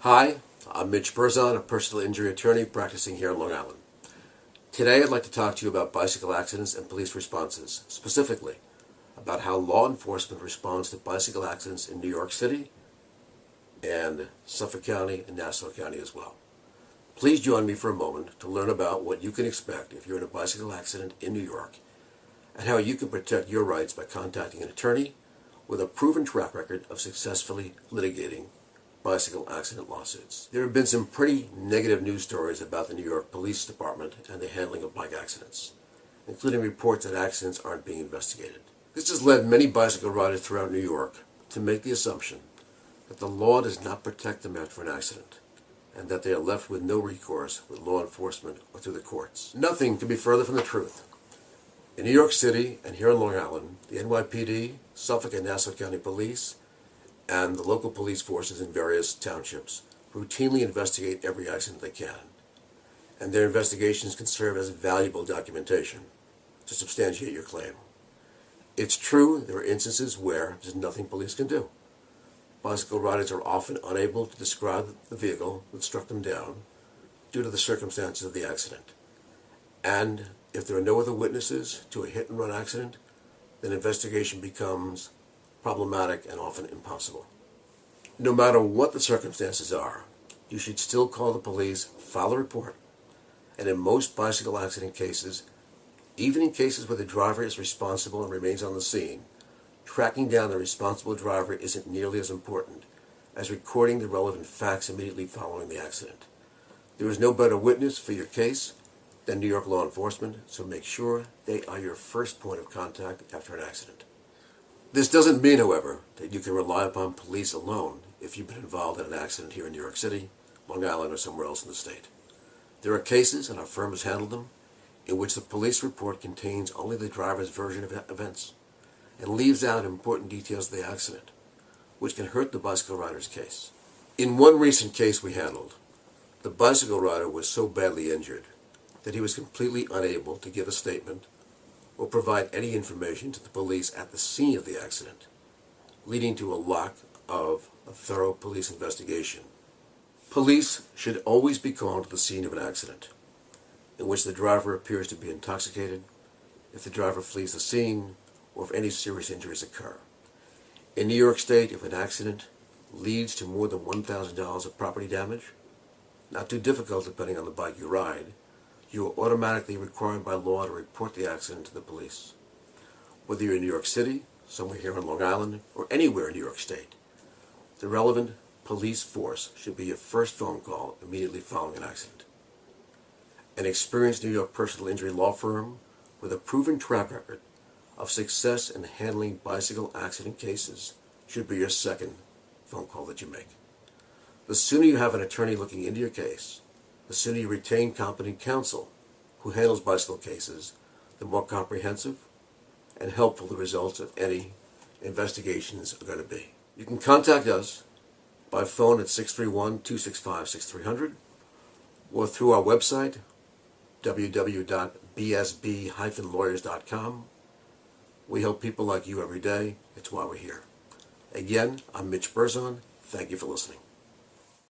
Hi, I'm Mitch Berzon, a personal injury attorney practicing here in Long Island. Today I'd like to talk to you about bicycle accidents and police responses, specifically about how law enforcement responds to bicycle accidents in New York City and Suffolk County and Nassau County as well. Please join me for a moment to learn about what you can expect if you're in a bicycle accident in New York and how you can protect your rights by contacting an attorney with a proven track record of successfully litigating bicycle accident lawsuits. There have been some pretty negative news stories about the New York Police Department and the handling of bike accidents, including reports that accidents aren't being investigated. This has led many bicycle riders throughout New York to make the assumption that the law does not protect them after an accident, and that they are left with no recourse with law enforcement or through the courts. Nothing could be further from the truth. In New York City and here in Long Island, the NYPD, Suffolk and Nassau County Police, and the local police forces in various townships routinely investigate every accident they can, and their investigations can serve as valuable documentation to substantiate your claim. It's true there are instances where there's nothing police can do. Bicycle riders are often unable to describe the vehicle that struck them down due to the circumstances of the accident. And if there are no other witnesses to a hit-and-run accident, then investigation becomes problematic and often impossible. No matter what the circumstances are, you should still call the police, file a report, and in most bicycle accident cases, even in cases where the driver is responsible and remains on the scene, tracking down the responsible driver isn't nearly as important as recording the relevant facts immediately following the accident. There is no better witness for your case than New York law enforcement, so make sure they are your first point of contact after an accident. This doesn't mean, however, that you can rely upon police alone if you've been involved in an accident here in New York City, Long Island, or somewhere else in the state. There are cases, and our firm has handled them, in which the police report contains only the driver's version of events and leaves out important details of the accident, which can hurt the bicycle rider's case. In one recent case we handled, the bicycle rider was so badly injured that he was completely unable to give a statement or provide any information to the police at the scene of the accident, leading to a lack of a thorough police investigation. Police should always be called to the scene of an accident in which the driver appears to be intoxicated, if the driver flees the scene, or if any serious injuries occur. In New York State, if an accident leads to more than $1,000 of property damage, not too difficult depending on the bike you ride, you are automatically required by law to report the accident to the police. Whether you're in New York City, somewhere here on Long Island, or anywhere in New York State, the relevant police force should be your first phone call immediately following an accident. An experienced New York personal injury law firm with a proven track record of success in handling bicycle accident cases should be your second phone call that you make. The sooner you have an attorney looking into your case, the sooner you retain competent counsel who handles bicycle cases, the more comprehensive and helpful the results of any investigations are going to be. You can contact us by phone at 631-265-6300 or through our website, www.bsb-lawyers.com. We help people like you every day. It's why we're here. Again, I'm Mitch Berzon. Thank you for listening.